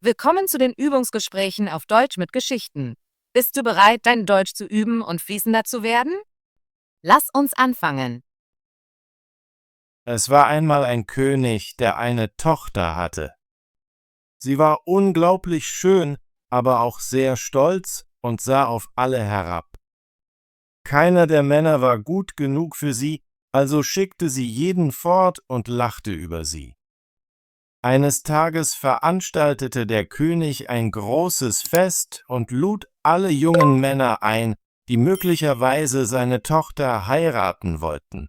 Willkommen zu den Übungsgesprächen auf Deutsch mit Geschichten. Bist du bereit, dein Deutsch zu üben und fließender zu werden? Lass uns anfangen. Es war einmal ein König, der eine Tochter hatte. Sie war unglaublich schön, aber auch sehr stolz und sah auf alle herab. Keiner der Männer war gut genug für sie, also schickte sie jeden fort und lachte über sie. Eines Tages veranstaltete der König ein großes Fest und lud alle jungen Männer ein, die möglicherweise seine Tochter heiraten wollten.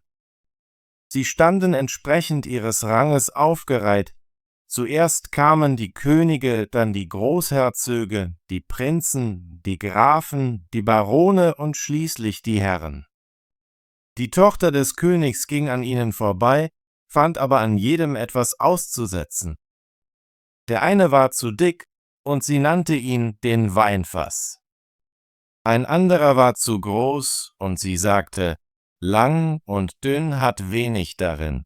Sie standen entsprechend ihres Ranges aufgereiht. Zuerst kamen die Könige, dann die Großherzöge, die Prinzen, die Grafen, die Barone und schließlich die Herren. Die Tochter des Königs ging an ihnen vorbei, fand aber an jedem etwas auszusetzen. Der eine war zu dick, und sie nannte ihn den Weinfass. Ein anderer war zu groß, und sie sagte, lang und dünn hat wenig darin.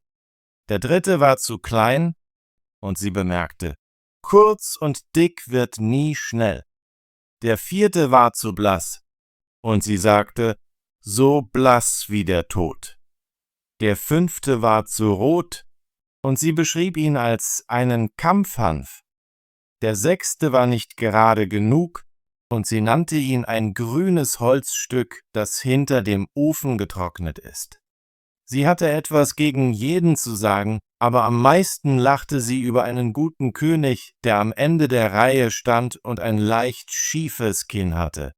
Der dritte war zu klein, und sie bemerkte, kurz und dick wird nie schnell. Der vierte war zu blass, und sie sagte, so blass wie der Tod. Der fünfte war zu rot, und sie beschrieb ihn als einen Kampfhanf. Der sechste war nicht gerade genug, und sie nannte ihn ein grünes Holzstück, das hinter dem Ofen getrocknet ist. Sie hatte etwas gegen jeden zu sagen, aber am meisten lachte sie über einen guten König, der am Ende der Reihe stand und ein leicht schiefes Kinn hatte.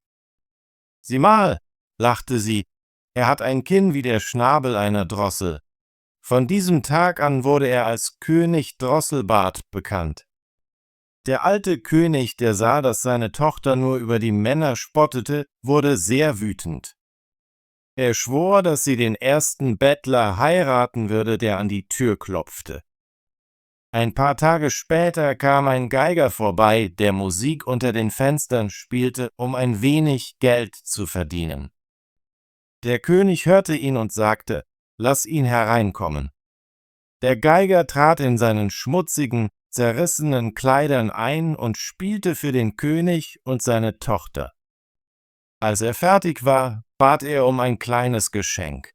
Sieh mal, lachte sie, er hat ein Kinn wie der Schnabel einer Drossel. Von diesem Tag an wurde er als König Drosselbart bekannt. Der alte König, der sah, dass seine Tochter nur über die Männer spottete, wurde sehr wütend. Er schwor, dass sie den ersten Bettler heiraten würde, der an die Tür klopfte. Ein paar Tage später kam ein Geiger vorbei, der Musik unter den Fenstern spielte, um ein wenig Geld zu verdienen. Der König hörte ihn und sagte, lass ihn hereinkommen. Der Geiger trat in seinen schmutzigen, zerrissenen Kleidern ein und spielte für den König und seine Tochter. Als er fertig war, bat er um ein kleines Geschenk.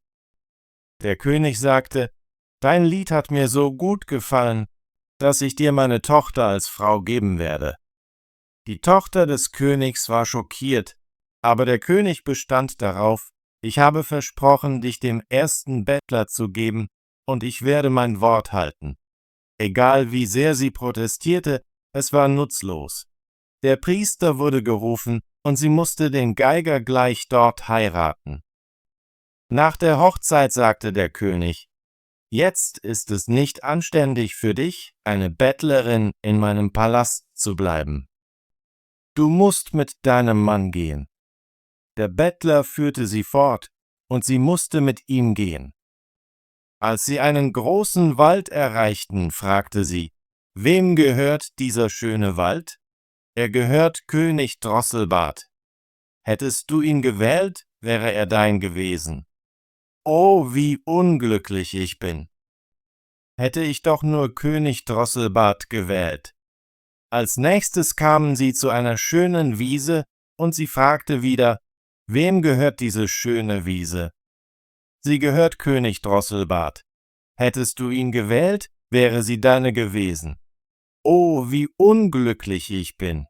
Der König sagte, dein Lied hat mir so gut gefallen, dass ich dir meine Tochter als Frau geben werde. Die Tochter des Königs war schockiert, aber der König bestand darauf, ich habe versprochen, dich dem ersten Bettler zu geben, und ich werde mein Wort halten. Egal wie sehr sie protestierte, es war nutzlos. Der Priester wurde gerufen, und sie musste den Geiger gleich dort heiraten. Nach der Hochzeit sagte der König, jetzt ist es nicht anständig für dich, eine Bettlerin in meinem Palast zu bleiben. Du musst mit deinem Mann gehen. Der Bettler führte sie fort, und sie musste mit ihm gehen. Als sie einen großen Wald erreichten, fragte sie, wem gehört dieser schöne Wald? Er gehört König Drosselbart. Hättest du ihn gewählt, wäre er dein gewesen. Oh, wie unglücklich ich bin. Hätte ich doch nur König Drosselbart gewählt. Als nächstes kamen sie zu einer schönen Wiese, und sie fragte wieder, wem gehört diese schöne Wiese? Sie gehört König Drosselbart. Hättest du ihn gewählt, wäre sie deine gewesen. Oh, wie unglücklich ich bin.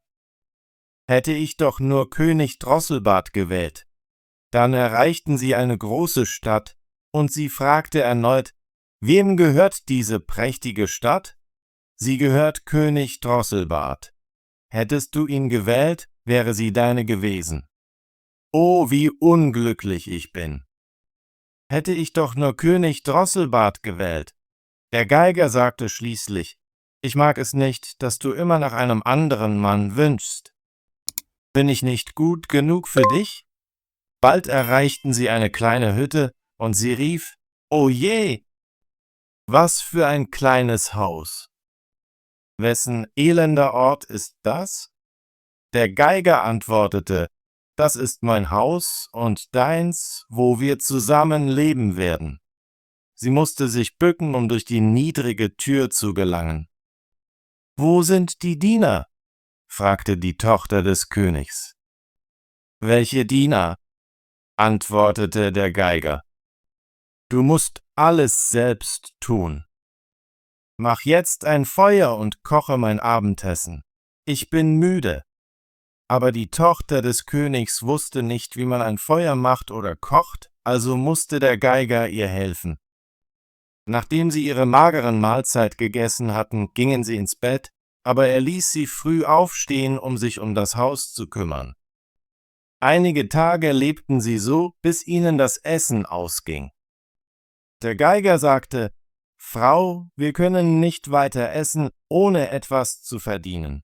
Hätte ich doch nur König Drosselbart gewählt. Dann erreichten sie eine große Stadt, und sie fragte erneut, wem gehört diese prächtige Stadt? Sie gehört König Drosselbart. Hättest du ihn gewählt, wäre sie deine gewesen. Oh, wie unglücklich ich bin. Hätte ich doch nur König Drosselbart gewählt. Der Geiger sagte schließlich, ich mag es nicht, dass du immer nach einem anderen Mann wünschst. Bin ich nicht gut genug für dich? Bald erreichten sie eine kleine Hütte, und sie rief, oh je! Was für ein kleines Haus! Wessen elender Ort ist das? Der Geiger antwortete, das ist mein Haus und deins, wo wir zusammen leben werden. Sie musste sich bücken, um durch die niedrige Tür zu gelangen. Wo sind die Diener? fragte die Tochter des Königs. »Welche Diener?« antwortete der Geiger. »Du musst alles selbst tun. Mach jetzt ein Feuer und koche mein Abendessen. Ich bin müde.« Aber die Tochter des Königs wusste nicht, wie man ein Feuer macht oder kocht, also musste der Geiger ihr helfen. Nachdem sie ihre mageren Mahlzeit gegessen hatten, gingen sie ins Bett, aber er ließ sie früh aufstehen, um sich um das Haus zu kümmern. Einige Tage lebten sie so, bis ihnen das Essen ausging. Der Geiger sagte: »Frau, wir können nicht weiter essen, ohne etwas zu verdienen.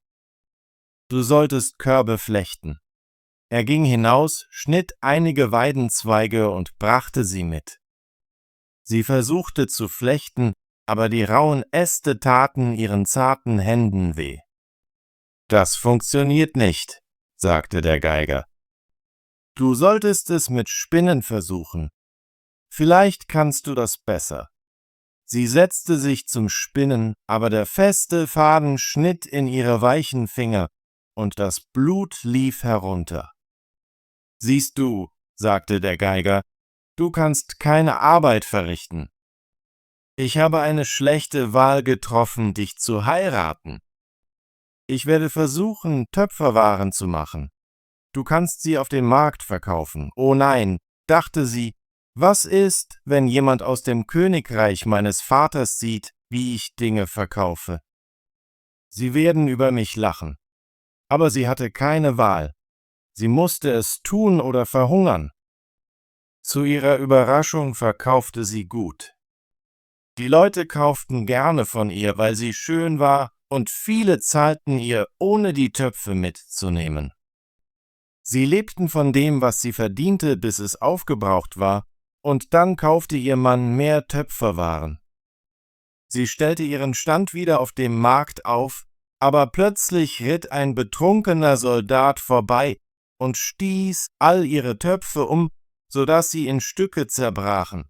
Du solltest Körbe flechten.« Er ging hinaus, schnitt einige Weidenzweige und brachte sie mit. Sie versuchte zu flechten, aber die rauen Äste taten ihren zarten Händen weh. »Das funktioniert nicht«, sagte der Geiger. »Du solltest es mit Spinnen versuchen. Vielleicht kannst du das besser.« Sie setzte sich zum Spinnen, aber der feste Faden schnitt in ihre weichen Finger, und das Blut lief herunter. »Siehst du«, sagte der Geiger, »du kannst keine Arbeit verrichten. Ich habe eine schlechte Wahl getroffen, dich zu heiraten. Ich werde versuchen, Töpferwaren zu machen. Du kannst sie auf dem Markt verkaufen.« »Oh nein«, dachte sie, »was ist, wenn jemand aus dem Königreich meines Vaters sieht, wie ich Dinge verkaufe? Sie werden über mich lachen.« Aber sie hatte keine Wahl. Sie musste es tun oder verhungern. Zu ihrer Überraschung verkaufte sie gut. Die Leute kauften gerne von ihr, weil sie schön war, und viele zahlten ihr, ohne die Töpfe mitzunehmen. Sie lebten von dem, was sie verdiente, bis es aufgebraucht war, und dann kaufte ihr Mann mehr Töpferwaren. Sie stellte ihren Stand wieder auf dem Markt auf, aber plötzlich ritt ein betrunkener Soldat vorbei und stieß all ihre Töpfe um, sodass sie in Stücke zerbrachen.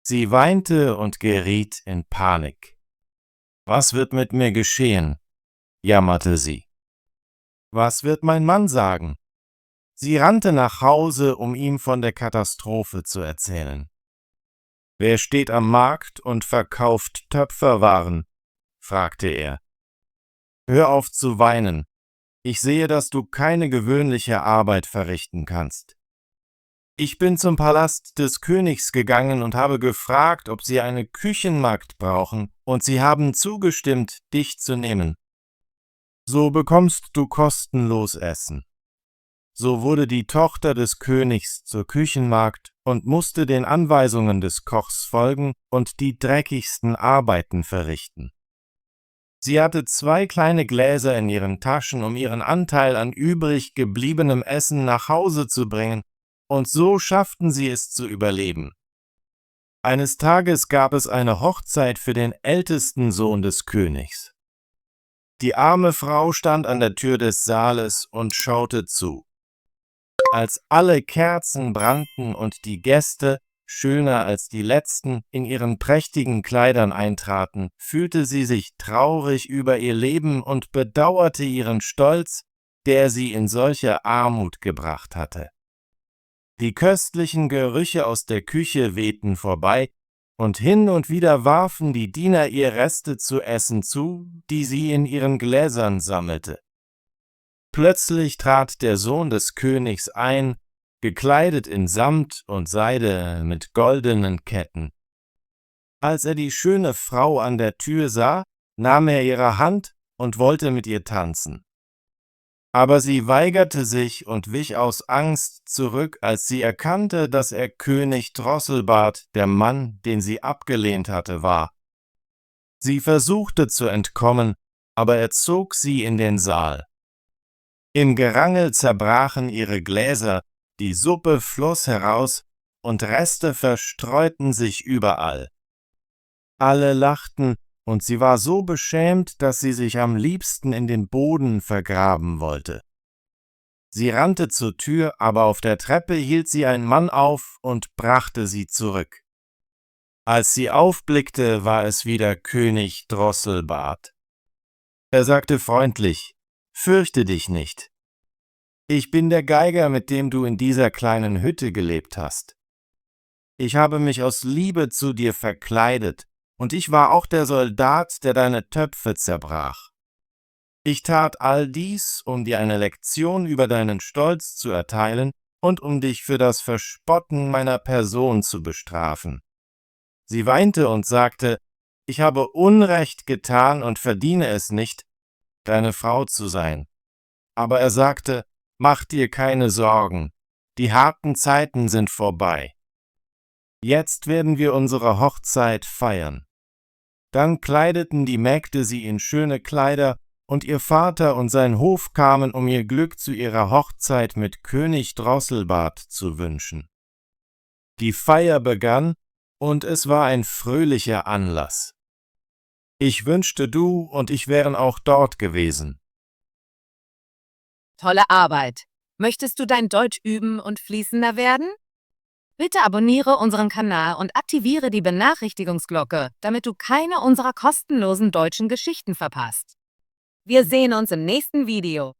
Sie weinte und geriet in Panik. »Was wird mit mir geschehen?«, jammerte sie. »Was wird mein Mann sagen?« Sie rannte nach Hause, um ihm von der Katastrophe zu erzählen. »Wer steht am Markt und verkauft Töpferwaren?«, fragte er. »Hör auf zu weinen. Ich sehe, dass du keine gewöhnliche Arbeit verrichten kannst. Ich bin zum Palast des Königs gegangen und habe gefragt, ob sie eine Küchenmagd brauchen, und sie haben zugestimmt, dich zu nehmen. So bekommst du kostenlos Essen.« So wurde die Tochter des Königs zur Küchenmagd und musste den Anweisungen des Kochs folgen und die dreckigsten Arbeiten verrichten. Sie hatte 2 kleine Gläser in ihren Taschen, um ihren Anteil an übrig gebliebenem Essen nach Hause zu bringen, und so schafften sie es zu überleben. Eines Tages gab es eine Hochzeit für den ältesten Sohn des Königs. Die arme Frau stand an der Tür des Saales und schaute zu. Als alle Kerzen brannten und die Gäste, schöner als die letzten, in ihren prächtigen Kleidern eintraten, fühlte sie sich traurig über ihr Leben und bedauerte ihren Stolz, der sie in solche Armut gebracht hatte. Die köstlichen Gerüche aus der Küche wehten vorbei, und hin und wieder warfen die Diener ihr Reste zu essen zu, die sie in ihren Gläsern sammelte. Plötzlich trat der Sohn des Königs ein, gekleidet in Samt und Seide mit goldenen Ketten. Als er die schöne Frau an der Tür sah, nahm er ihre Hand und wollte mit ihr tanzen. Aber sie weigerte sich und wich aus Angst zurück, als sie erkannte, dass er König Drosselbart, der Mann, den sie abgelehnt hatte, war. Sie versuchte zu entkommen, aber er zog sie in den Saal. Im Gerangel zerbrachen ihre Gläser, die Suppe floss heraus und Reste verstreuten sich überall. Alle lachten, und sie war so beschämt, dass sie sich am liebsten in den Boden vergraben wollte. Sie rannte zur Tür, aber auf der Treppe hielt sie ein Mann auf und brachte sie zurück. Als sie aufblickte, war es wieder König Drosselbart. Er sagte freundlich: Fürchte dich nicht. Ich bin der Geiger, mit dem du in dieser kleinen Hütte gelebt hast. Ich habe mich aus Liebe zu dir verkleidet, und ich war auch der Soldat, der deine Töpfe zerbrach. Ich tat all dies, um dir eine Lektion über deinen Stolz zu erteilen und um dich für das Verspotten meiner Person zu bestrafen. Sie weinte und sagte, ich habe Unrecht getan und verdiene es nicht, deine Frau zu sein. Aber er sagte, mach dir keine Sorgen, die harten Zeiten sind vorbei. Jetzt werden wir unsere Hochzeit feiern. Dann kleideten die Mägde sie in schöne Kleider, und ihr Vater und sein Hof kamen, um ihr Glück zu ihrer Hochzeit mit König Drosselbart zu wünschen. Die Feier begann, und es war ein fröhlicher Anlass. Ich wünschte, du und ich wären auch dort gewesen. Tolle Arbeit! Möchtest du dein Deutsch üben und fließender werden? Bitte abonniere unseren Kanal und aktiviere die Benachrichtigungsglocke, damit du keine unserer kostenlosen deutschen Geschichten verpasst. Wir sehen uns im nächsten Video.